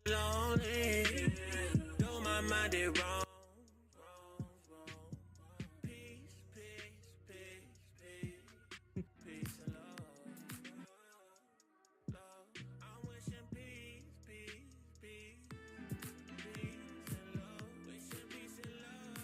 Lonely, though my mind is wrong. Peace, peace, peace, peace, peace and love. Love. I'm wishing peace, peace, peace, peace and love. Wishing peace and love.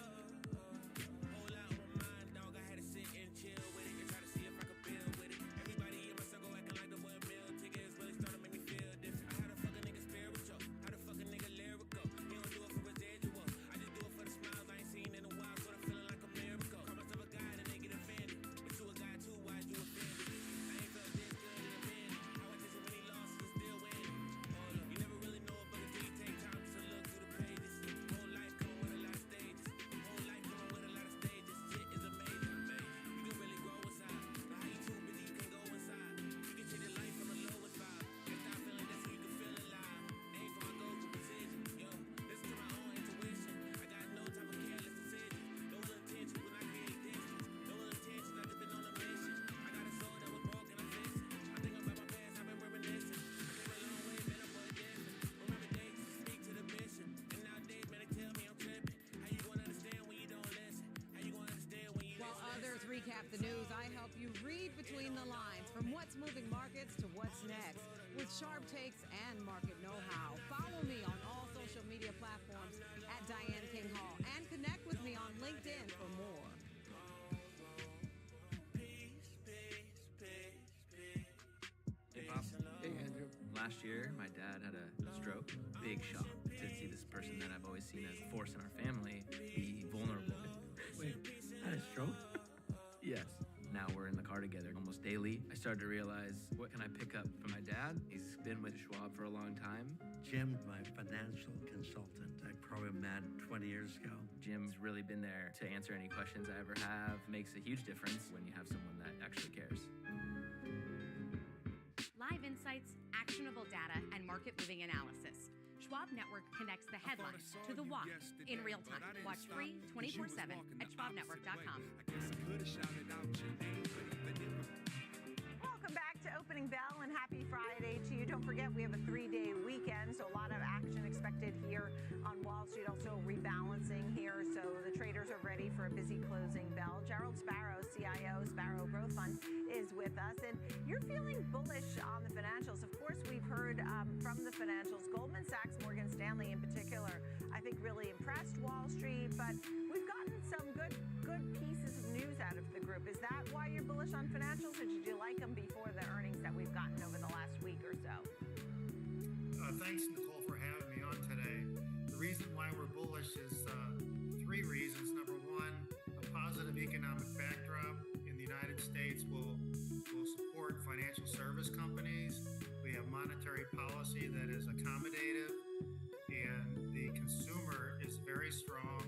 Whole out of my mind, dog. I had to sit and chill with it and try to see if I could build with it. Everybody in my circle acting like the one meal tickets really started to make me feel different. I had a fucking nigga spiritual, how the fucking nigga lyrical. You don't do it for residual, I just do it for the smiles I ain't seen in a while, so I'm feeling like a miracle. Call myself a guy and they get offended, but you a guy too, why'd you offended? I ain't felt this good in a minute. How I just when he lost and still winning. Hold up, you never really know it, but until you take time to look through the pages. Whole life coming with a lot of stages. Whole life coming with a lot of stages. Shit is amazing, amazing. You can really grow inside. But how you too busy, you can go inside. You can change your life from the lowest vibe. And stop feeling this so you can feel alive. Aim for my goals with precision. Yo, listen to my own intuition. I got no time for careless decisions. No ill intentions when I create distance. No ill intentions, I just been on a mission. I got a soul that was broken, I'm fixing. I think about my past, I've been reminiscing. I came a long way, been up for a distance. Remember days to speak to the mission. And nowadays, man, they tell me I'm tripping. How you gonna understand when you don't listen? How you gonna understand when you While listen? others recap the news, I help you read between the lines from what's moving markets to what's next with sharp takes and market know-how. Follow me on all social media platforms at Diane King Hall and connect with me on LinkedIn for more. Peace, peace, peace, peace. Hey, Bob. Hey, Andrew. Last year, my dad had a stroke. Big shock to see this person that I've always seen as a force in our family be vulnerable. Wait, had a stroke? Yes. Now we're in the car together almost daily. I started to realize, what can I pick up from my dad? He's been with Schwab for a long time. Jim, my financial consultant, I probably met 20 years ago. Jim's really been there to answer any questions I ever have. Makes a huge difference when you have someone that actually cares. Live insights, actionable data, and market-moving analysis. Schwab Network connects the headlines to the why in real time. Watch free 24/7 at schwabnetwork.com. Welcome back to Opening Bell and happy Friday to you. Don't forget, we have a 3-day weekend, so a lot of action expected here on Wall Street. Also rebalancing here, so the traders are ready for a busy closing bell. Gerald Sparrow, CIO, Sparrow Growth Fund, is with us. And you're feeling bullish on the financials. Of course, we've heard from the financials. Goldman Sachs, Morgan Stanley in particular, I think really impressed Wall Street, but we've gotten some good pieces of news out of the group. Is that why you're bullish on financials, or did you like them before the earnings that we've gotten over the last week or so? Thanks, Nicole, for having me on today. The reason why we're bullish is 3 reasons. Number one, a positive economic backdrop in the United States will support financial service companies. We have monetary policy that is accommodative, and the consumer is very strong.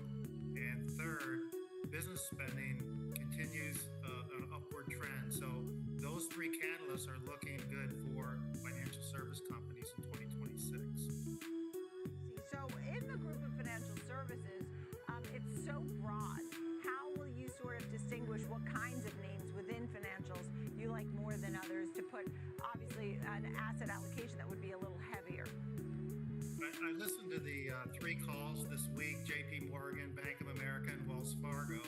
And third, business spending continues an upward trend. So those 3 catalysts are looking good for financial service companies in 2026. So in the group of financial services, it's so broad. How will you sort of distinguish what kinds of names within financials you like more than others to put, obviously, an asset allocation that would be a little heavier? I listened to the 3 calls this week, JP Morgan, Bank of America, and Wells Fargo.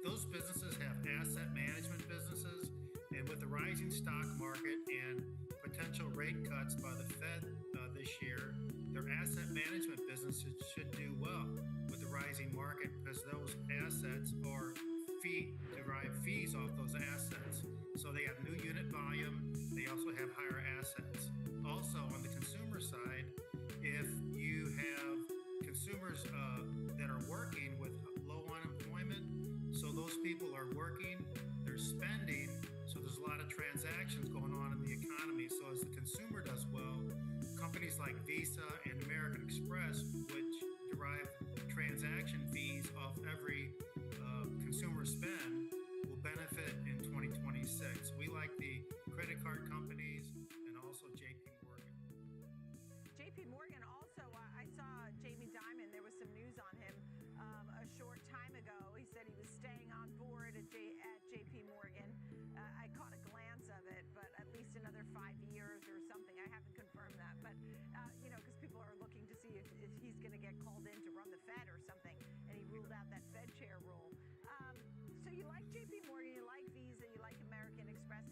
Those businesses have asset management businesses, and with the rising stock market and potential rate cuts by the Fed this year, their asset management businesses should do well with the rising market because those assets are derive fees off those assets. So they have new unit volume. They also have higher assets. Also, on the consumer side, if you have consumers that are working with low unemployment, so those people are working, they're spending, so there's a lot of transactions going on in the economy. So as the consumer does well, companies like Visa and American Express, which derive transaction fees off every consumer spend, will benefit in 2026. We like the credit card companies and also JP Morgan. JP Morgan also, I saw Jamie Dimon, there was some news on him a short time ago. He said he was staying on board at JP Morgan. I caught a glance of it, but at least another 5 years or something. I haven't confirmed that, but, because people are looking looking to see if he's going to get called in to run the Fed or something, and he ruled out that Fed chair role. So you like JP Morgan, you like Visa, you like American Express.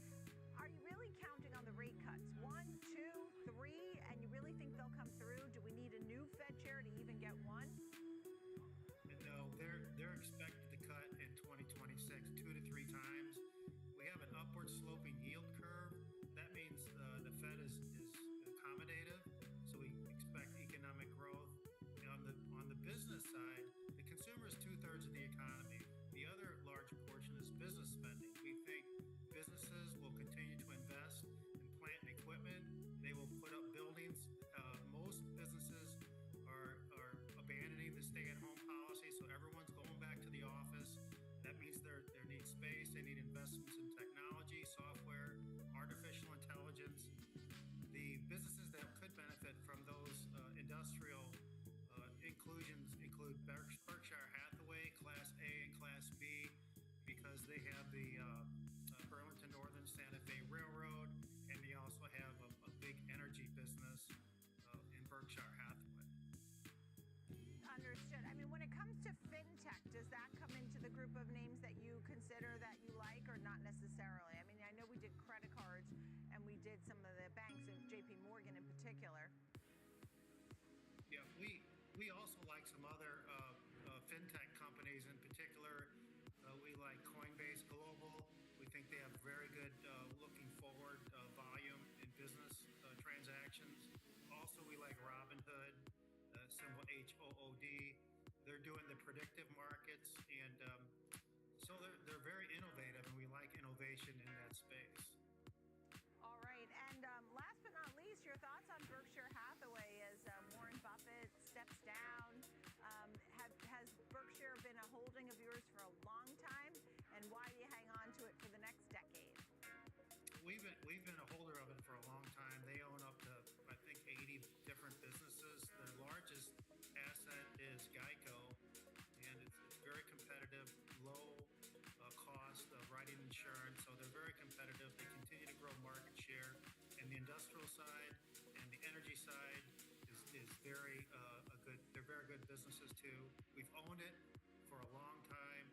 Are you really counting on the rate cuts? 1, 2, 3, and you really think they'll come through? Do we need a new Fed chair to even get one? No, they're expected to cut in 2026 2 to 3 times. We have an upward sloping yield curve. That means the Fed is accommodative, so we expect economic growth. And on the business side, the consumer is 2/3 of the economy. The other large portion is business spending. We think businesses will continue to invest in plant and equipment. They will put up buildings. Most businesses are abandoning the stay-at-home policy, so everyone's going back to the office. That means they need space. They need investments in technology, software, artificial intelligence. The businesses that could benefit from those industrial inclusions include Berkshire Hathaway, Class A and Class B, because they have the Burlington Northern Santa Fe Railroad, and they also have a big energy business in Berkshire Hathaway. Understood. I mean, when it comes to fintech, does that come into the group of names that you consider that you like, or not necessarily? I mean, I know we did credit cards and we did some of the banks, and JP Morgan in particular. Yeah, we also like some other fintech companies. In particular, we like Coinbase Global. We think they have very good looking forward volume in business transactions. Also, we like Robinhood, symbol HOOD. They're doing the predictive markets, and so they're very innovative, and we like innovation in that space. All right, and last but not least, your thoughts on Berkshire Hathaway as Warren Buffett steps down. Has Berkshire been a holding of yours for a long time, and why do you hang on to it for the next decade? We've been a holder of it for a long time. They own up to, I think, 80 different businesses. Their largest asset is Geico, and it's very competitive, low cost of writing insurance, so they're very competitive. They continue to grow market share, and the industrial side and the energy side is very good. They're very good businesses too. We've owned it for a long time.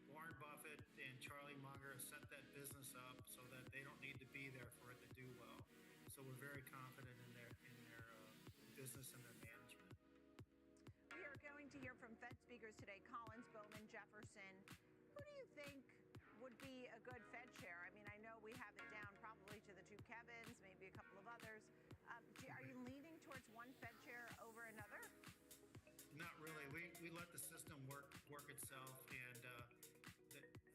Warren Buffett and Charlie Munger set that business up so that they don't need to be there for it to do well. So we're very confident in their business and their management. We are going to hear from Fed speakers today, Collins, Bowman, Jefferson. Who do you think would be a good Fed chair? I mean, I know we have it down probably to the two Kevins, maybe a couple of others. Are you leaning towards one Fed chair over another? Not really. We let the system work itself, and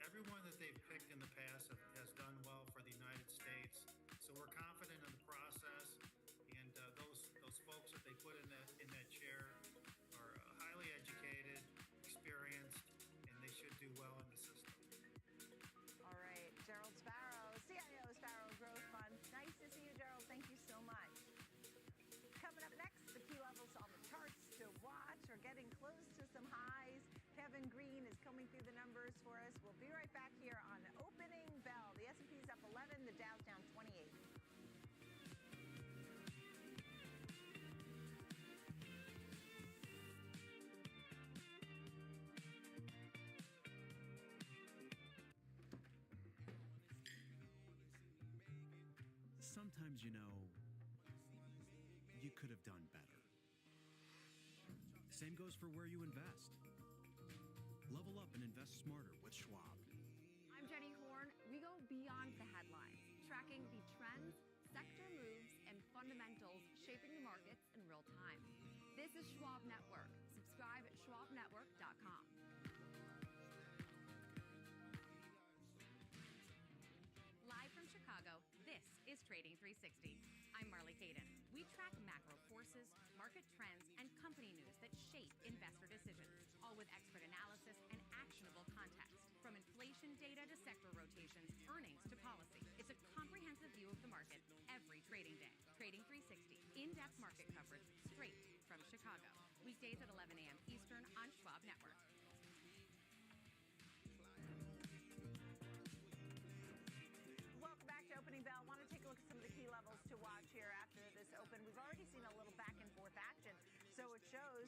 everyone that they've picked in the past has done well for the United States. So we're confident in the process, and those folks that they put in that chair are highly educated, experienced, and they should do well in the system. All right, Gerald Sparrow, CIO Sparrow Growth Fund. Nice to see you, Gerald. Thank you so much. Coming up next, the key levels on the charts to watch are getting close to some highs. Kevin Green is combing through the numbers for us. We'll be right back here on Opening Bell. The S&P is up 11, the Dow's down 28. Sometimes, you could have done better. Same goes for where you invest. Level up and invest smarter with Schwab. I'm Jenny Horn. We go beyond the headlines, tracking the trends, sector moves, and fundamentals shaping the markets in real time. This is Schwab Network. Subscribe at schwabnetwork.com. Live from Chicago, this is Trading 360. I'm Marley Caden. We track macro forces, market trends, and company news that shape investor decisions, all with expert analysis and actionable context. From inflation data to sector rotations, earnings to policy, it's a comprehensive view of the market every trading day. Trading 360, in-depth market coverage straight from Chicago. Weekdays at 11 a.m. Eastern on Schwab Network. Welcome back to Opening Bell. I want to take a look at some of the key levels to watch here after this open. We've already seen a little back and forth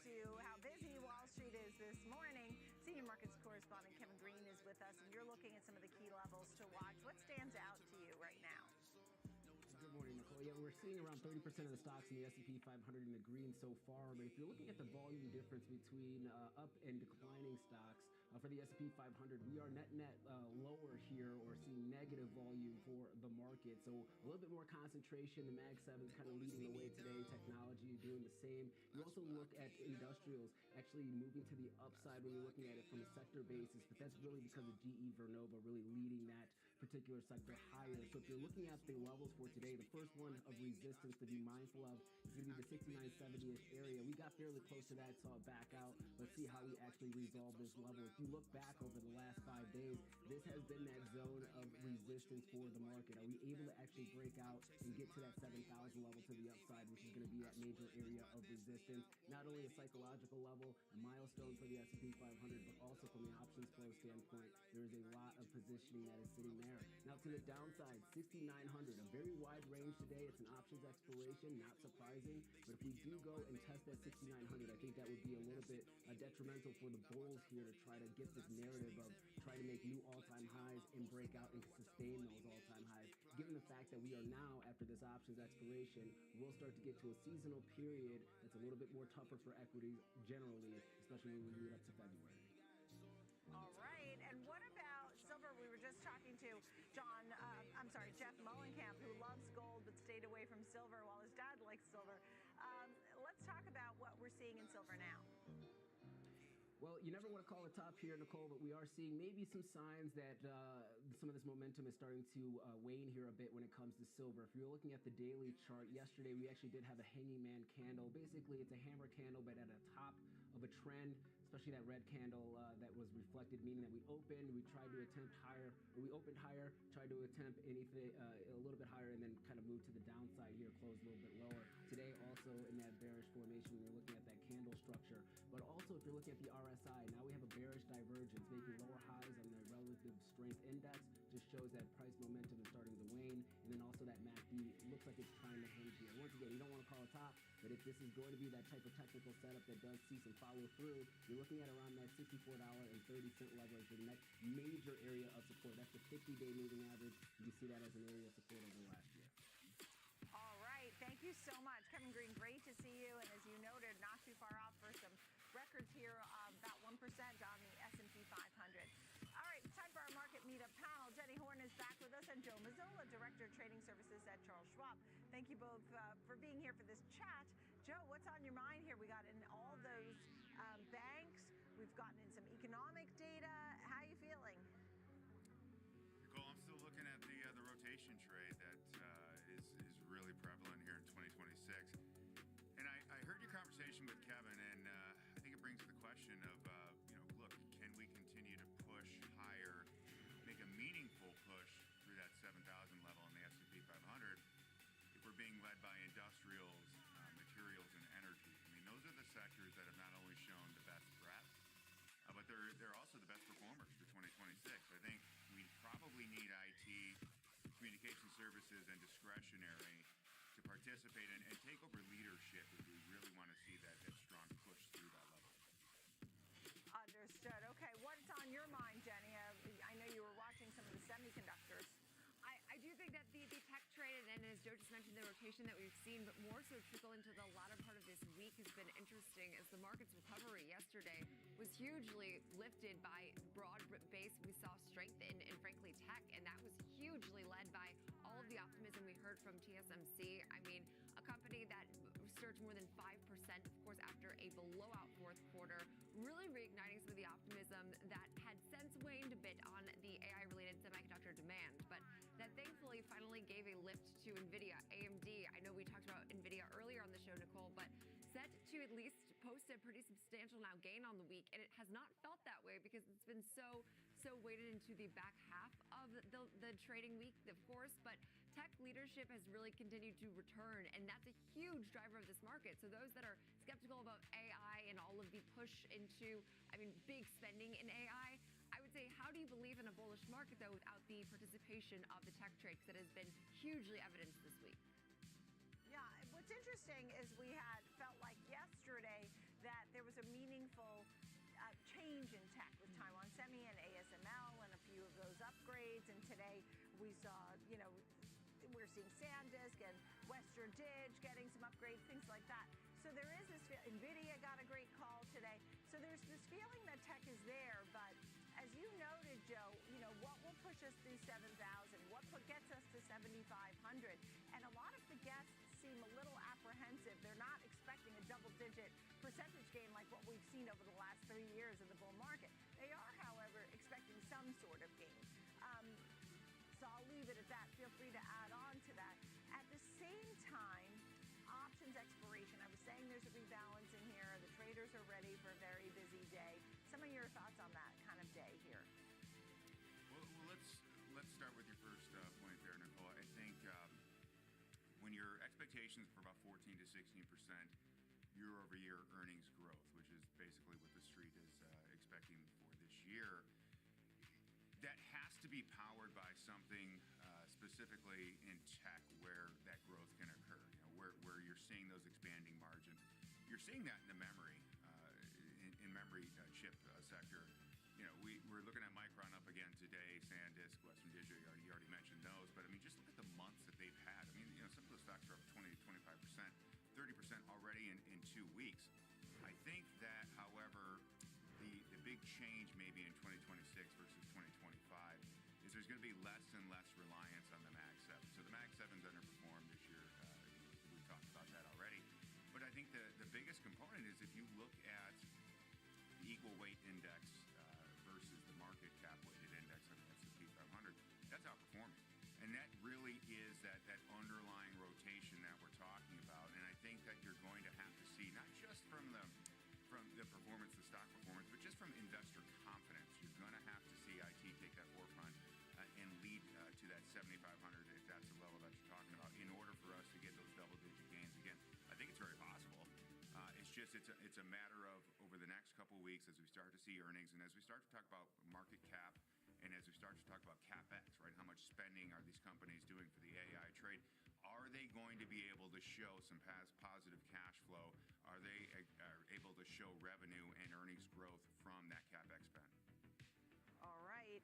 into how busy Wall Street is this morning. Senior markets correspondent Kevin Green is with us, and you're looking at some of the key levels to watch. What stands out to you right now? Good morning, Nicole. Yeah, we're seeing around 30% of the stocks in the S&P 500 in the green so far. But if you're looking at the volume difference between up and declining stocks for the S&P 500, we are net lower here, or seeing negative volume for the market. So a little bit more concentration. The Mag 7 is kind of leading the way today. Technology doing the same. You also look at industrials actually moving to the upside when you're looking at it from a sector basis. But that's really because of GE Vernova really leading that particular sector higher. So if you're looking at the levels for today, the first one of resistance to be mindful of is going to be the 6970-ish area. We got fairly close to that, saw it back out. Let's see how we actually resolve this level. If you look back over the last 5 days, this has been that zone of resistance for the market. Are we able to actually break out and get to that 7,000 level to the upside, which is going to be that major area of resistance? Not only a psychological level, a milestone for the S&P 500, but also from the options flow standpoint, there is a lot of positioning that is sitting there. Now to the downside, 6,900, a very wide range today. It's an options expiration, not surprising. But if we do go and test that 6,900, I think that would be a little bit detrimental for the bulls here to try to get this narrative of trying to make new all-time highs and break out and sustain those all-time highs. Given the fact that we are now, after this options expiration, we'll start to get to a seasonal period that's a little bit more tougher for equities generally, especially when we lead up to February. All right. And what about silver? We were just talking to Jeff Mullenkamp, who loves gold but stayed away from silver while his dad likes silver. Let's talk about what we're seeing in silver now. Well, you never want to call a top here, Nicole, but we are seeing maybe some signs that some of this momentum is starting to wane here a bit when it comes to silver. If you're looking at the daily chart, yesterday we actually did have a hanging man candle. Basically, it's a hammer candle, but at the top of a trend, especially that red candle that was reflected, meaning that we opened, we tried to attempt higher, or we opened higher, tried to attempt anything a little bit higher, and then kind of moved to the downside here, closed a little bit lower. Today, also in that bearish formation, we're looking at that candle structure. But also, if you're looking at the RSI, now we have a bearish divergence, making lower highs on the relative strength index. Just shows that price momentum is starting to wane. And then also that MACD looks like it's trying to hinge here. Once again, you don't want to call it top, but if this is going to be that type of technical setup that does see some follow through, you're looking at around that $64.30 level as the next major area of support. That's the 50-day moving average. You can see that as an area of support over the last year. All right. Thank you so much, Kevin Green. Great to see you. And as you noted, not too far off for some records here, about 1% on the S&P 500. All right, it's time for our market meetup panel. Jenny Horn is back with us, and Joe Mazzola, Director of Trading Services at Charles Schwab. Thank you both for being here for this chat. Joe, what's on your mind here? We got in all those banks. We've gotten in some economic data. How are you feeling? Nicole, I'm still looking at the rotation trade that is really prevalent here in 2026. And I heard your conversation with Kevin, and I think it brings to the question of, look, can we continue to push higher, make a meaningful push through that 7,000 level in the S&P 500 if we're being led by industrials, materials, and energy? I mean, those are the sectors that have not only shown the best breadth, but they're also the best performers for 2026. I think we probably need IT, communication services, and discretionary to participate and take over leadership if we really want to see that strong push through that level. Understood. Okay, what's on your mind, Jenny? I know you were watching some of the semiconductors. I do think that the tech trade, and as Joe just mentioned, the rotation that we've seen, but more so trickle into the latter part of this week has been interesting, as the market's recovery yesterday was hugely lifted by broad base. We saw strength in frankly, tech, and that was hugely led by all of the optimism we heard from TSMC. I mean, a company that surged more than 5%, of course, after a blowout fourth quarter, really reigniting some of the optimism that had since waned a bit on the AI-related semiconductor demand, but that thankfully finally gave a lift to NVIDIA, AMD. I know we talked about NVIDIA earlier on the show, Nicole, but set to at least post a pretty substantial now gain on the week, and it has not felt that way because it's been so weighted into the back half of the trading week, of course, but tech leadership has really continued to return, and that's a huge driver of this market. So those that are skeptical about AI and all of the push into, big spending in AI, I would say, how do you believe in a bullish market, though, without the participation of the tech trade that has been hugely evidenced this week? Yeah, what's interesting is we had felt like yesterday that there was a meaningful change in tech with Taiwan Semi and ASML and a few of those upgrades. And today we saw, we're seeing SanDisk and Western Dig getting some upgrades, things like that. So there is this, NVIDIA got a great call today. So there's this feeling that tech is there, but as you noted, Joe, what will push us through 7,000? What gets us to 7,500? And a lot of the guests seem a little apprehensive. They're not expecting a double-digit percentage gain like what we've seen over the last 3 years of the bull market. They are, however, expecting some sort of gain. So I'll leave it at that. Feel free to add on to that. At the same time, options expiration. I was saying there's a rebalancing here. The traders are ready for a very busy day. Some of your thoughts on that kind of day here? Well, let's start with your first point there, Nicole. I think when your expectations for about 14 to 16% year-over-year earnings growth, which is basically what the street is expecting for this year, that has to be powered by something specifically in tech where that growth can occur, where you're seeing those expanding margins. You're seeing that in the memory chip sector. We're looking at Micron up again today, SanDisk, Western Digital, you already mentioned those, but I mean, just look at the months that they've had. I mean, some of those stocks are up 20 to 25%, 30% already in 2 weeks. I think that, however, the big change maybe in 2026 versus 2025 is there's going to be less and less reliance on the Mag 7. So the Mag 7's underperformed this year. We talked about that already. But I think the biggest component is if you look at the equal weight index versus the market cap weighted index of the S&P 500, that's outperforming. And that really is that underlying rotation that we're talking about. And I think that you're going to have to see, not just from the performance, the stock performance, but just from investor confidence. You're going to have to see IT take that forefront and lead to that 7,500, if that's the level that you're talking about, in order for us to get those double-digit gains again. I think it's very possible. It's a matter of over the next couple of weeks as we start to see earnings and as we start to talk about market cap and as we start to talk about CapEx, right? How much spending are these companies doing for the AI trade? Are they going to be able to show some positive cash flow? Are they able to show revenue and earnings growth from that CapEx spend? All right.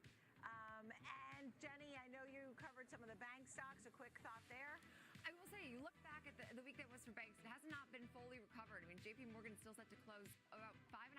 And Jenny, I know you covered some of the bank stocks. A quick thought there. I will say, you look back at the week that was for banks, it has not been fully recovered. I mean, JP Morgan still set to close about 5.5%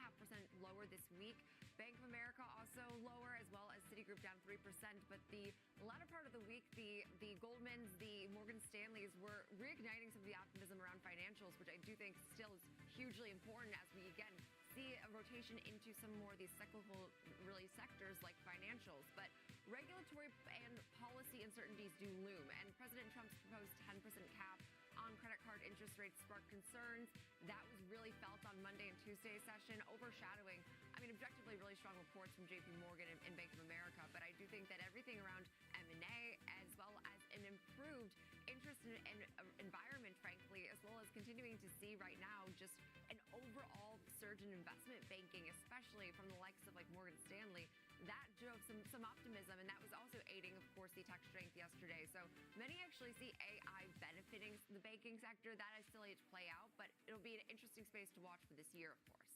lower this week. Bank of America also lower, as well as Citigroup down 3%. But the latter part of the week, the Goldmans, the Morgan Stanleys were reigniting some of the optimism around financials, which I do think still is hugely important as we, again, see a rotation into some more of these cyclical really sectors like financials. But regulatory and policy uncertainties do loom, and President Trump's proposed 10% cap on credit card interest rates sparked concerns. That was really felt on Monday and Tuesday's session, overshadowing, objectively really strong reports from JP Morgan and Bank of America. But I do think that everything around M&A, as well as an improved interest and environment, frankly, as well as continuing to see right now just an overall surge in investment banking, especially from the likes of like Morgan Stanley, that drove some optimism, and that was also aiding, of course, the tech strength yesterday. So many actually see AI benefiting the banking sector. That is still yet to play out, but it'll be an interesting space to watch for this year, of course.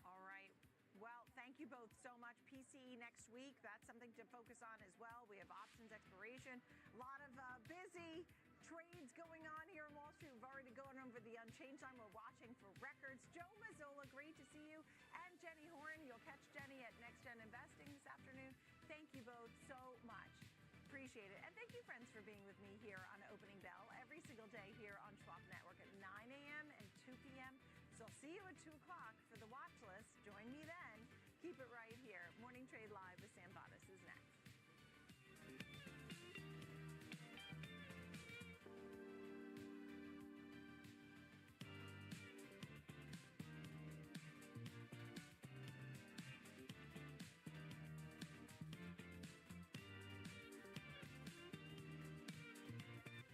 All right. Well, thank you both so much. PCE next week, that's something to focus on as well. We have options expiration, a lot of busy trades going on here in Wall Street. We've already gone over the unchanged line. We're watching for records. Joe Mazzola, great to see you. And Jenny Horn, you'll catch Jenny at Next Gen Investing this afternoon. Thank you both so much. Appreciate it. And thank you, friends, for being with me here on Opening Bell every single day here on Schwab Network at 9 a.m. and 2 p.m. So I'll see you at 2 o'clock for the watch list. Join me then. Keep it right here. Morning Trade Live with Sam Bottas is next.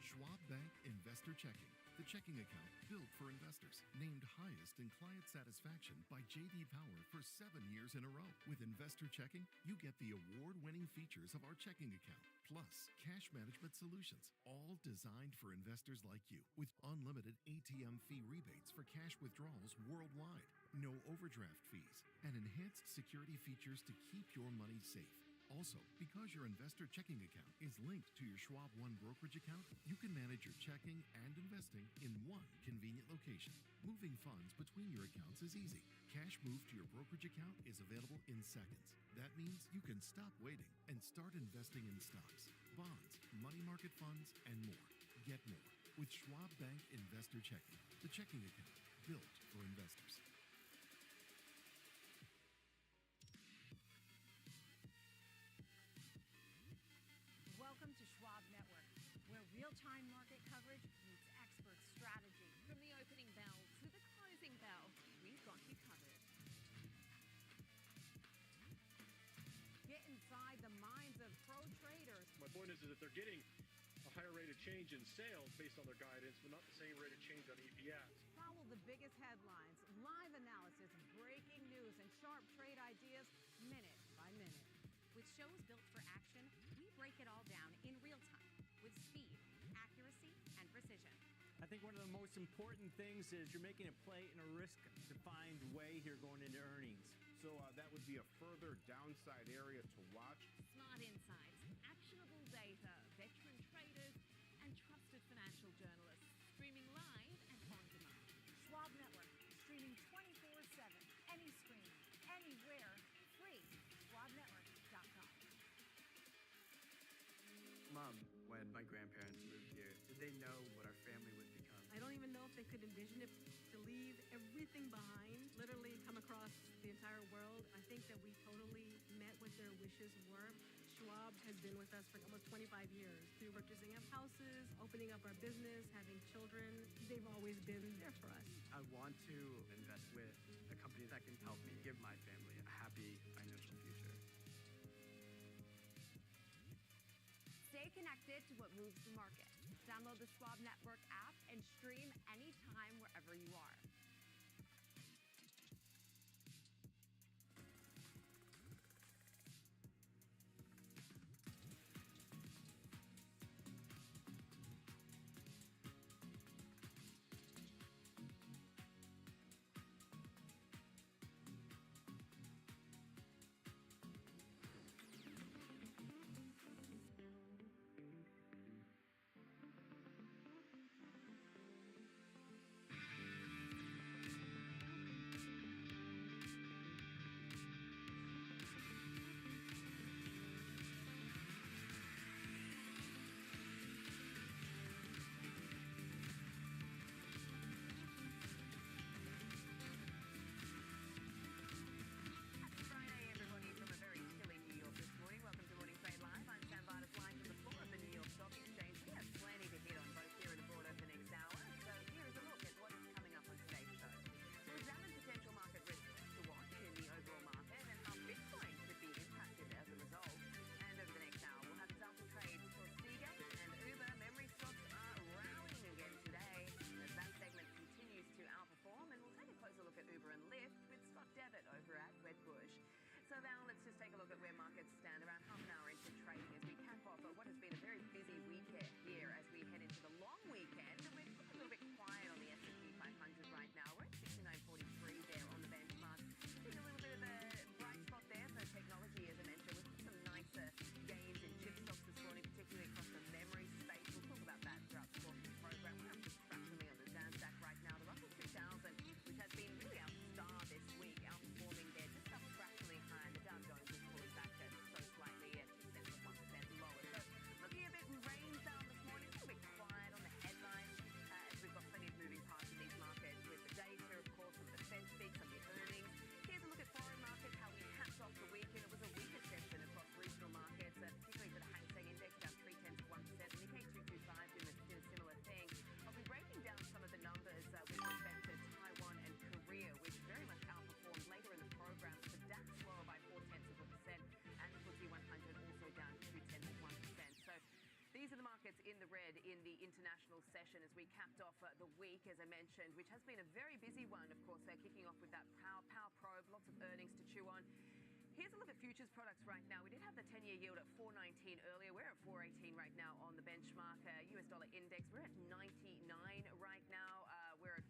Schwab Bank Investor Checking, the checking account built for investors. Named highest in client satisfaction by J.D. Power for 7 years in a row. With Investor Checking, you get the award-winning features of our checking account, plus cash management solutions, all designed for investors like you, with unlimited ATM fee rebates for cash withdrawals worldwide. no overdraft fees, and enhanced security features to keep your money safe. Also, because your investor checking account is linked to your Schwab One brokerage account, you can manage your checking and investing in one convenient location. Moving funds between your accounts is easy. Cash moved to your brokerage account is available in seconds. That means you can stop waiting and start investing in stocks, bonds, money market funds, and more. Get more with Schwab Bank Investor Checking, the checking account built for investors. Welcome to Schwab Network, where real-time market coverage meets expert strategy. From the opening bell to the closing bell, we've got you covered. Get inside the minds of pro traders. My point is that they're getting a higher rate of change in sales based on their guidance, but not the same rate of change on EPS. Follow the biggest headlines, live analysis, breaking news, and sharp trade ideas minute by minute. With shows built for action, we break it all down in real time with speed, accuracy, and precision. I think one of the most important things is you're making a play in a risk-defined way here going into earnings. So that would be a further downside area to watch. Smart insights, actionable data, veteran traders, and trusted financial journalists streaming live and on demand. Schwab Network, streaming 24/7, any screen, anywhere, free. SchwabNetwork.com. Mom, when my grandparents moved here, did they know what our family would become? I don't even know if they could envision it, to leave everything behind, literally come across the entire world. I think that we totally met what their wishes were. Schwab has been with us for almost 25 years through purchasing of houses, opening up our business, having children. They've always been there for us. I want to invest with a company that can help me give my family a happy financial future. Stay connected to what moves the market. Download the Schwab Network app and stream anytime wherever you are. So now let's just take a look at where markets stand around half an hour into trading as we cap off what has been a very busy weekend here as we head into the long weekend. We're a little bit quiet on the S&P 500 right now. We're at 69.43 there on the benchmark. There's a little bit of a bright spot there for technology, as I mentioned. We've got some nicer gains in chip stocks this morning, particularly across the memory space. We'll talk about that throughout the course of the program. We're up just fractionally on the NASDAQ right now. The Russell 2000, which has been really our star this week, outperforming there, just up fractionally high. The Dow Jones is pulling back so slightly at 2% lower. So looking a bit range bound this morning, a little bit quiet on the headlines as we've got plenty of moving parts in these markets with the data, of course, some of the Fed speak, some of the earnings. Here's a look at foreign markets, how we capped off the weekend. It was a weaker session across regional markets, particularly for the Hang Seng Index, down 0.3%. The Nikkei 225 did a similar thing. I'll be breaking down some of the numbers with respect to Taiwan and Korea, which very much outperformed later in the program. The DAX lower by 0.4%, and the FTSE 100 also down 0.2%. So these are the markets in the red in the international session as we capped off the week, as I mentioned, which has been a very busy one. Of course, they're kicking off with that power probe, lots of earnings to chew on. Here's a look at futures products right now. We did have the 10-year yield at 4.19 earlier. We're at 4.18 right now on the benchmark. US dollar index, we're at 99 right now. We're at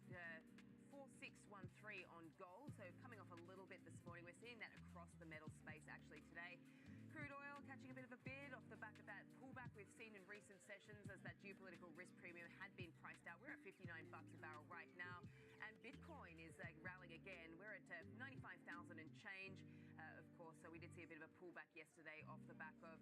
4.613 on gold. So seeing that across the metal space actually today. Crude oil catching a bit of a bid off the back of that pullback we've seen in recent sessions as that geopolitical risk premium had been priced out. We're at $59 a barrel right now. And Bitcoin is rallying again. We're at 95,000 and change. Of course, so we did see a bit of a pullback yesterday off the back of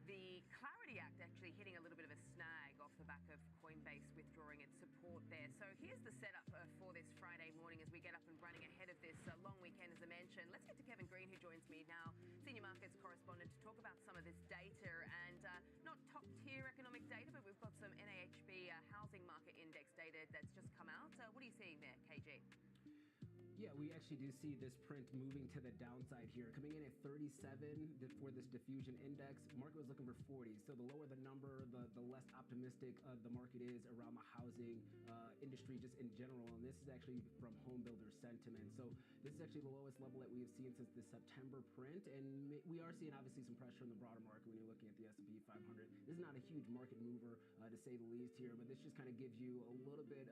the Clarity Act actually hitting a little bit of a snag off the back of Coinbase withdrawing its support there. So here's the setup for this Friday morning as we get up and running ahead of this long weekend, as I mentioned. Let's get to Kevin Green, who joins me now, senior markets correspondent, to talk about some of this data and not top tier economic data, but we've got some NAHB housing market index data that's just come out. What are you seeing there, KG? Yeah, we actually do see this print moving to the downside here. Coming in at 37 for this diffusion index. Market was looking for 40. So the lower the number, the less optimistic the market is around the housing industry just in general. And this is actually from home builder sentiment. So this is actually the lowest level that we have seen since the September print. And we are seeing obviously some pressure in the broader market when you're looking at the S&P 500. This is not a huge market mover to say the least here, but this just kind of gives you a little bit of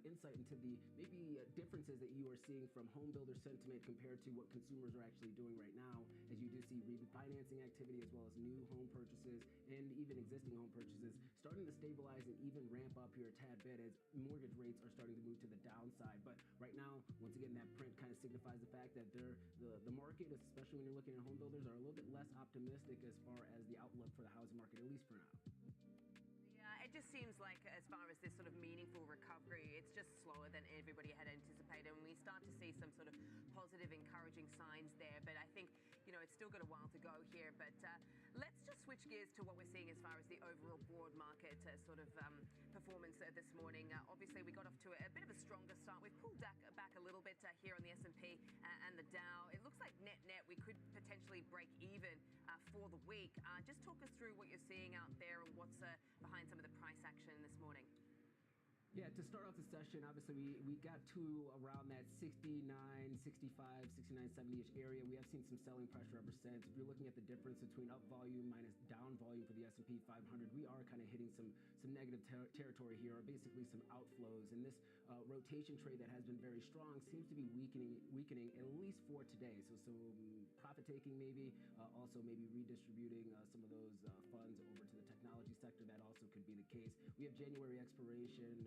insight into the maybe differences that you are seeing from home builder sentiment compared to what consumers are actually doing right now, as you do see refinancing activity as well as new home purchases and even existing home purchases starting to stabilize and even ramp up here a tad bit as mortgage rates are starting to move to the downside. But right now, once again, that print kind of signifies the fact that the market, especially when you're looking at home builders, are a little bit less optimistic as far as the outlook for the housing market, at least for now. It just seems like as far as this sort of meaningful recovery, it's just slower than everybody had anticipated. And we start to see some sort of positive, encouraging signs there. But I think, it's still got a while to go here. But let's just switch gears to what we're seeing as far as the overall broad market sort of performance this morning. Obviously, we got off to a bit of a stronger start. We've pulled back a little bit here on the S&P and the Dow. It looks like net we could potentially break even for the week. Just talk us through what you're seeing out there and what's behind some of the price action this morning. Yeah, to start off the session, obviously we got to around that 69, 65, 69, 70-ish area. We have seen some selling pressure ever since. If you're looking at the difference between up volume minus down volume for the S&P 500, we are kind of hitting some negative territory here, or basically some outflows. And this rotation trade that has been very strong seems to be weakening at least for today. So some profit taking maybe, also maybe redistributing some of those funds over to the technology sector. That also could be the case. We have January expiration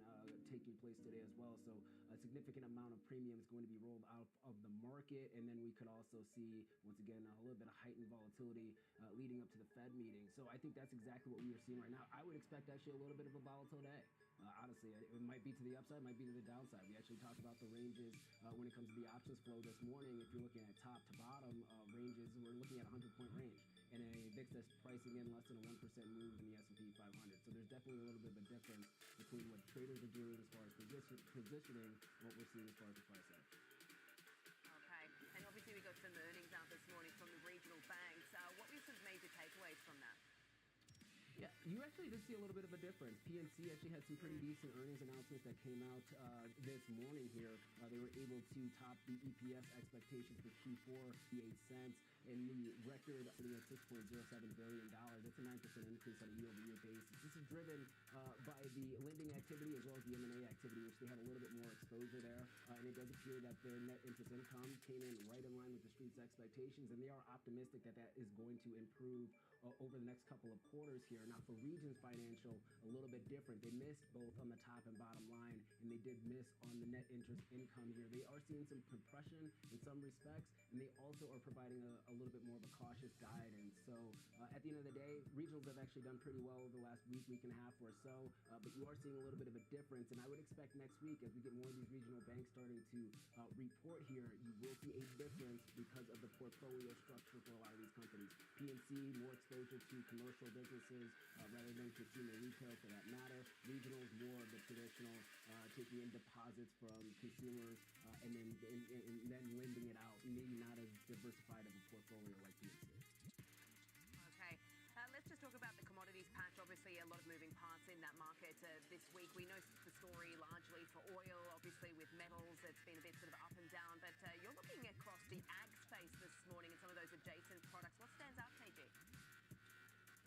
taking place today as well. So a significant amount of premiums going to be rolled out of the market. And then we could also see, once again, a little bit of heightened volatility leading up to the Fed meeting. So I think that's exactly what we are seeing right now. I would expect actually a little bit of a volatile day. Honestly, it might be to the upside, might be to the downside. We actually talked about the ranges when it comes to the options flow this morning. If you're looking at top to bottom ranges, we're looking at a 100-point range. And a VIX that's pricing in less than a 1% move in the S&P 500. So there's definitely a little bit of a difference between what traders are doing as far as positioning and what we're seeing as far as the price action. Okay, and obviously we got some earnings out this morning from the regional banks. What were some major takeaways from that? Yeah, you actually did see a little bit of a difference. PNC actually had some pretty decent earnings announcements that came out this morning here. They were able to top the EPS expectations for Q4, the 8 cents, and the record sitting at $6.07 billion. That's a 9% increase on a year-over-year basis. This is driven by the lending activity as well as the M&A activity, which they had a little bit more exposure there. And it does appear that their net interest income came in right in line with the street's expectations, and they are optimistic that that is going to improve over the next couple of quarters here. Now, for Regions Financial, a little bit different. They missed both on the top and bottom line, and they did miss on the net interest income here. They are seeing some compression in some respects, and they also are providing a little bit more of a cautious guidance. So at the end of the day, regionals have actually done pretty well over the last week and a half or so, but you are seeing a little bit of a difference. And I would expect next week, as we get more of these regional banks starting to report here, you will see a difference because of the portfolio structure for a lot of these companies. PNC, more exposure to commercial businesses rather than consumer retail for that matter. Regionals, more of the traditional taking in deposits from consumers and then lending it out. Maybe not as diversified of a portfolio like PNC. Okay, let's just talk about the commodities patch. Obviously, a lot of moving parts in that market this week. We know the story largely for oil, obviously with metals. It's been a bit sort of up and down, but you're looking across the ag space this morning and some of those adjacent products. What stands out, KG?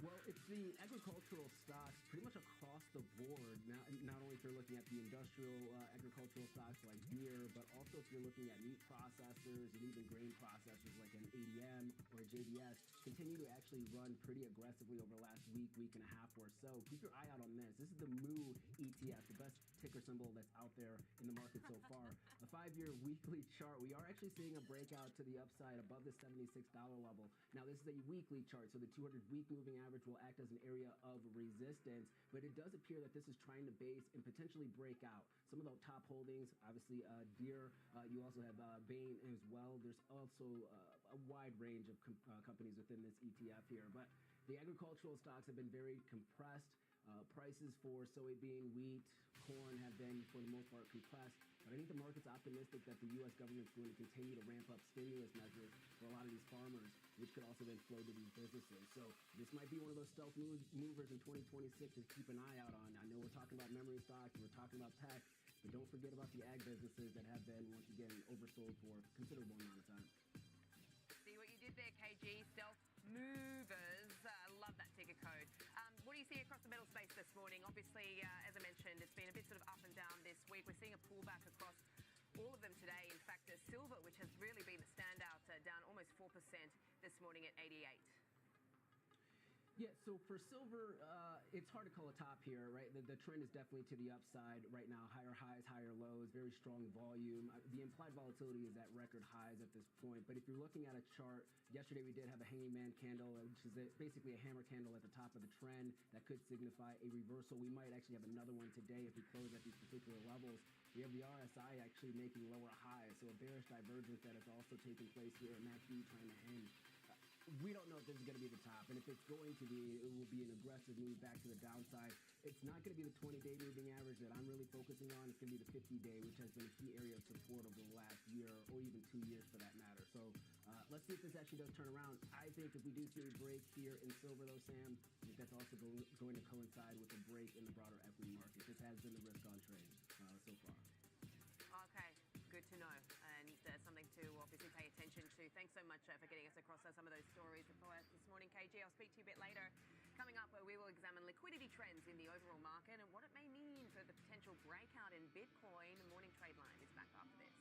Well, it's the agricultural stocks pretty much across the board. Now, not only if you're looking at the industrial agricultural stocks like Deere, but also if you're looking at meat processors and even grain processors like an ADM or a JBS, continue to actually run pretty aggressively over the last week and a half or so. Keep your eye out on this. This is the MOO ETF, the best ticker symbol that's out there in the market so far. A 5-year weekly chart. We are actually seeing a breakout to the upside above the $76 level. Now, this is a weekly chart, so the 200-week moving average will act as an area of resistance, but it does appear that this is trying to base and potentially break out. Some of the top holdings, obviously Deere, you also have Bain as well. There's also a wide range of companies within this ETF here, but the agricultural stocks have been very compressed. Prices for soybean, wheat, corn have been, for the most part, compressed. But I think the market's optimistic that the U.S. government's going to continue to ramp up stimulus measures for a lot of these farmers, which could also then flow to these businesses. So this might be one of those stealth movers in 2026 to keep an eye out on. I know we're talking about memory stocks, we're talking about tech, but don't forget about the ag businesses that have been, once again, oversold for a considerable amount of time. See what you did there, KG. Stealth movers. Love that ticker code. What do you see across the metal space this morning? Obviously, as I mentioned, it's been a bit sort of up and down this week. We're seeing a pullback across all of them today. In fact, silver, which has really been the standout, down almost 4% this morning at 88. Yeah, so for silver, it's hard to call a top here, right? The trend is definitely to the upside right now. Higher highs, higher lows, very strong volume. The implied volatility is at record highs at this point. But if you're looking at a chart, yesterday we did have a hanging man candle, which is basically a hammer candle at the top of the trend that could signify a reversal. We might actually have another one today if we close at these particular levels. We have the RSI actually making lower highs, so a bearish divergence that is also taking place here, and MACD trying to hang. We don't know if this is going to be the top, and if it's going to be, it will be an aggressive move back to the downside. It's not going to be the 20-day moving average that I'm really focusing on. It's going to be the 50-day, which has been a key area of support over the last year or even 2 years for that matter. So let's see if this actually does turn around. I think if we do see a break here in silver, though, Sam, I think that's also going to coincide with a break in the broader equity market. This has been the risk-on trade so far. Okay, good to know, and something to obviously pay attention to. Thanks so much for getting us across some of those stories for us this morning, KG. I'll speak to you a bit later. Coming up, we will examine liquidity trends in the overall market and what it may mean for the potential breakout in Bitcoin. The morning trade line is back after this.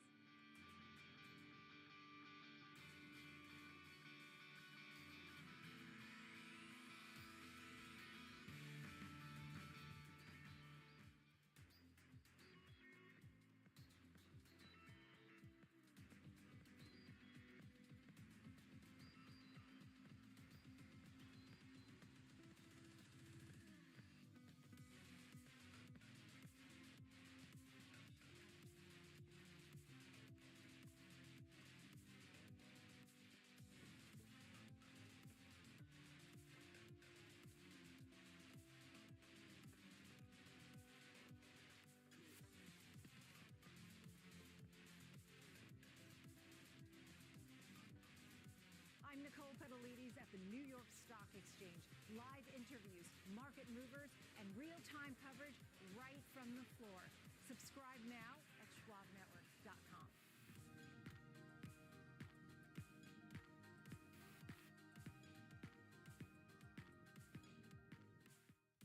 I'm Nicole Pedalides at the New York Stock Exchange. Live interviews, market movers, and real-time coverage right from the floor. Subscribe now at schwabnetwork.com.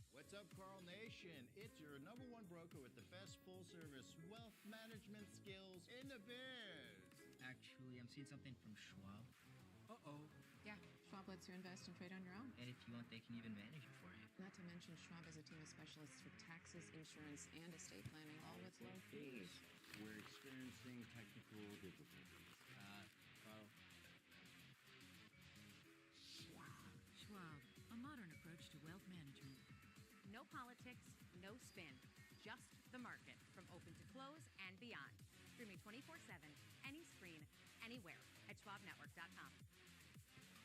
What's up, Carl Nation? It's your #1 broker with the best full-service wealth management skills in the biz. Actually, I'm seeing something from Schwab. Uh-oh. Yeah, Schwab lets you invest and trade on your own. And if you want, they can even manage it for you. Not to mention, Schwab has a team of specialists for taxes, insurance, and estate planning, all with low fees. We're experiencing technical difficulties. Carl. Schwab, a modern approach to wealth management. No politics, no spin, just the market from open to close and beyond. Streaming 24/7, any screen, anywhere at schwabnetwork.com.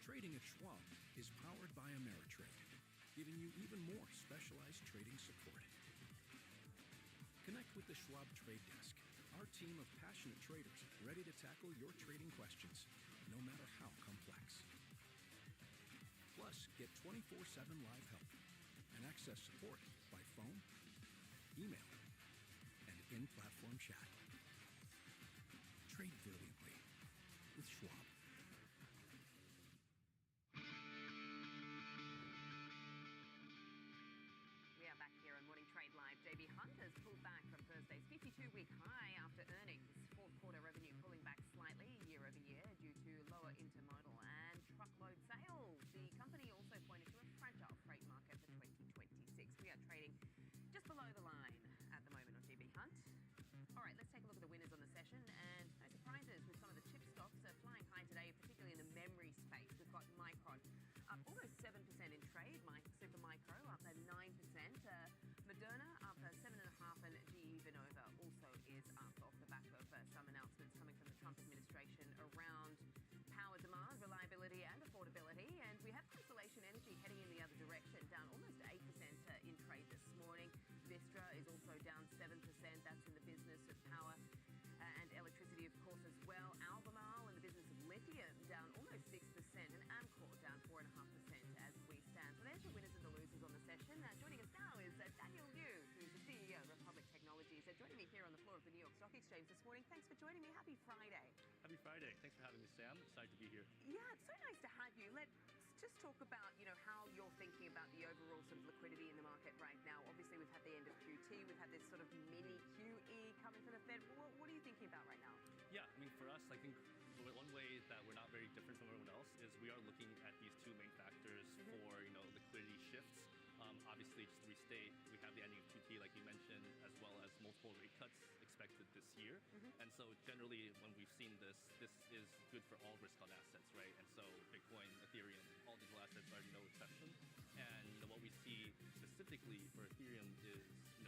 Trading at Schwab is powered by Ameritrade, giving you even more specialized trading support. Connect with the Schwab Trade Desk, our team of passionate traders ready to tackle your trading questions, no matter how complex. Plus, get 24/7 live help and access support by phone, email, and in-platform chat. Trade brilliantly with Schwab. two-week high after earnings. Fourth quarter revenue pulling back slightly year over year due to lower intermodal and truckload sales. The company also pointed to a fragile freight market for 2026. We are trading just below the line at the moment on GB Hunt. All right, let's take a look at the winners on the session, and no surprises with some of the chip stocks flying high today, particularly in the memory space. We've got Micron up almost 7% in trade. Super Micro up at 9%. Moderna up 7.5%, and GE Vernova also is up off the back of some announcements coming from the Trump administration around power demand, reliability, and affordability. And we have Constellation Energy heading in the other direction, down almost 8% in trade this morning. Vistra is also down 7%. That's in the business of power and electricity, of course, as well. Albemarle in the business of lithium down almost 6%, and Amcor down 4.5% as we stand. So there's the winners and the losers on the session. Joining us now is Daniel Liu, who's the CEO of Republic Technologies. Joining me here on the floor of the New York Stock Exchange this morning. Thanks for joining me. Happy Friday. Happy Friday. Thanks for having me, Sam. Excited to be here. Yeah, it's so nice to have you. Let's just talk about, how you're thinking about the overall sort of liquidity in the market right now. Obviously, we've had the end of QT. We've had this sort of mini QE coming from the Fed. What are you thinking about right now? Yeah, I mean, for us, I think one way that we're not very different from everyone else is we are looking at these two main factors for, liquidity shifts. Obviously, just to restate, we have the ending of QT, like you mentioned, as well as multiple rate cuts expected this year. And so generally, when we've seen this is good for all risk-on assets, right? And so Bitcoin, Ethereum, all digital assets are no exception. And what we see specifically for Ethereum is,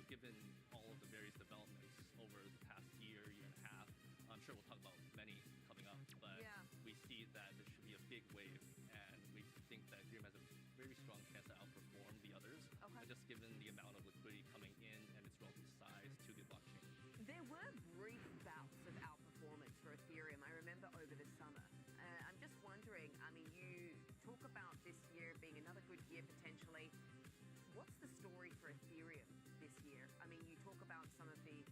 given all of the various developments over the past year and a half, I'm sure we'll talk about many coming up, but we see that there should be a big wave, and we think that Ethereum has a very strong chance to outperform the others, just given the amount of liquidity coming in and its relative size to the blockchain. There were brief bouts of outperformance for Ethereum, I remember, over the summer. I'm just wondering, you talk about this year being another good year potentially. What's the story for Ethereum this year? You talk about some of the,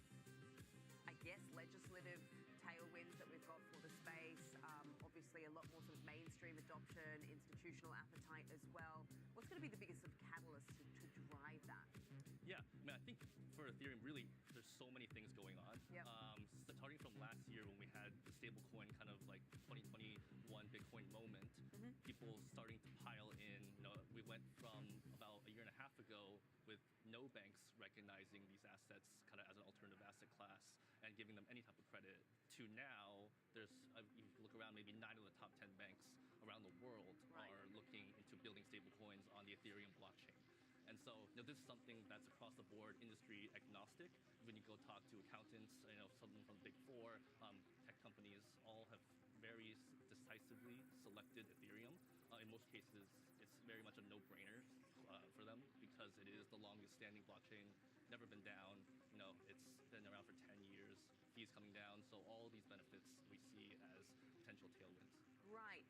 legislative tailwinds that we've got for the space. Obviously, a lot more sort of mainstream adoption, institutional appetite as well. What's going to be the biggest sort of catalyst to drive that? Yeah, I think for Ethereum, really, there's so many things going on. Starting from last year when we had the stablecoin kind of like 2021 Bitcoin moment, people starting to pile in. We went from about a year and a half ago with no banks recognizing these assets kind of as an alternative asset class and giving them any type of credit, to now there's, you look around, maybe 9 of the top 10 banks around the world are looking into building stablecoins on the Ethereum blockchain. And so this is something that's across the board, industry agnostic. When you go talk to accountants, someone from the Big Four, tech companies, all have very decisively selected Ethereum. In most cases, it's very much a no-brainer for them because it is the longest standing blockchain, never been down. It's been around for 10 years, fees coming down. So all these benefits we see as potential tailwinds. Right.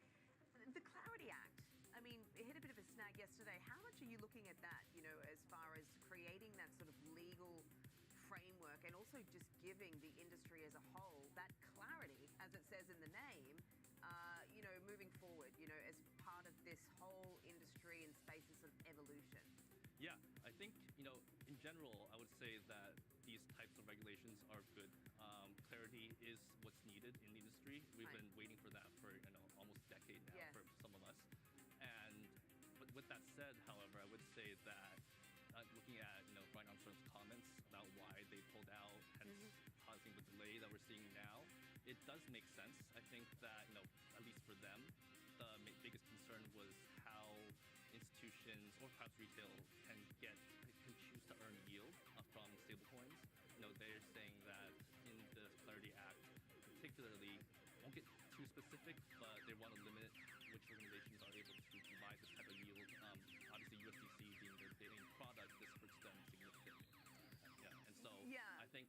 The Clarity Act, it hit a bit of a snag yesterday. How much are you looking at that, as far as creating that sort of legal framework and also just giving the industry as a whole that clarity, as it says in the name, moving forward, as part of this whole industry and space's sort of evolution? Yeah, I think, in general, I would say that these types of regulations are good. Clarity is what's needed in the industry. We've been waiting for that for, almost a decade now for some of us. But with that said, however, I would say that looking at, Brian Armstrong's comments about why they pulled out, hence causing the delay that we're seeing now, it does make sense. I think that, at least for them, the biggest concern was how institutions or perhaps retail can choose to earn yield from stablecoins. They're saying that in the Clarity Act, particularly, won't get too specific, but they want to limit which organizations are able to provide this type of yield. Obviously, USDC being their main product, this hurts them significantly. And so I think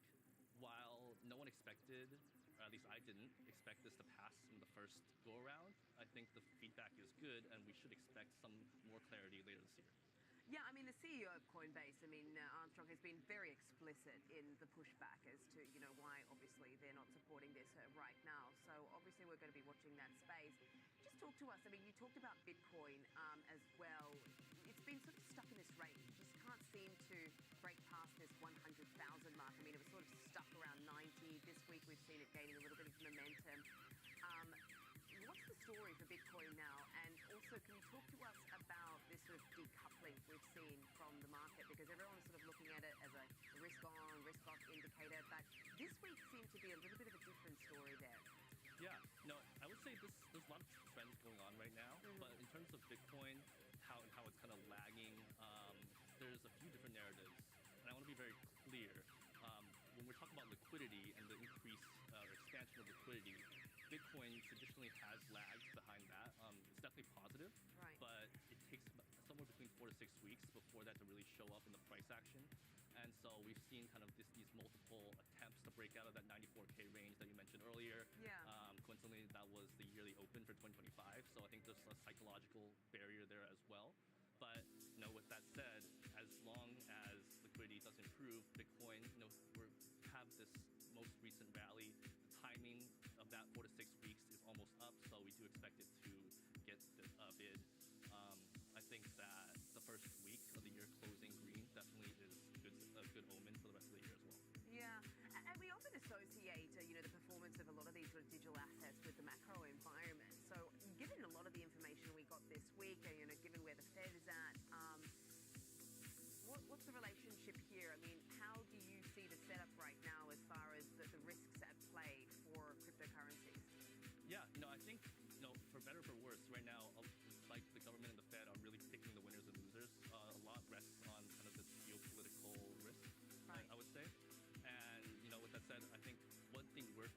while no one expected, or at least I didn't expect this to pass in the first go-around, I think the feedback is good, and we should expect some more clarity later this year. Yeah, the CEO of Coinbase, Armstrong, has been very explicit in the pushback as to, why obviously they're not supporting this right now. So obviously we're going to be watching that space. Just talk to us. You talked about Bitcoin as well. It's been sort of stuck in this range. Just can't seem to break past this 100,000 mark. I mean, it was sort of stuck around 90. This week we've seen it gaining a little bit of momentum. What's the story for Bitcoin now? And also, can you talk to us about this sort of decoupling we've seen from the market? Because everyone is sort of looking at it as a risk-on, risk-off indicator. But this week seemed to be a little bit of a different story there. Yeah, no, I would say there's a lot of trends going on right now, but in terms of Bitcoin, how it's kind of lagging, there's a few different narratives, and I want to be very clear. When we're talking about liquidity and the increase or expansion of liquidity, Bitcoin traditionally has lagged behind that. It's definitely positive, right, but it takes somewhere between 4 to 6 weeks before that to really show up in the price action. And so we've seen kind of these multiple attempts to break out of that 94K range that you mentioned earlier. Yeah. Coincidentally, that was the yearly open for 2025. So I think there's a psychological barrier there as well. But with that said, as long as liquidity does improve, Bitcoin, we have this most recent rally. The timing of that 4 to 6 weeks is almost up, so we do expect it to get a bid. I think that the first week of the year closing green definitely is a good omen for the rest of the year as well. Yeah, and we often associate, the performance of a lot of these sort of digital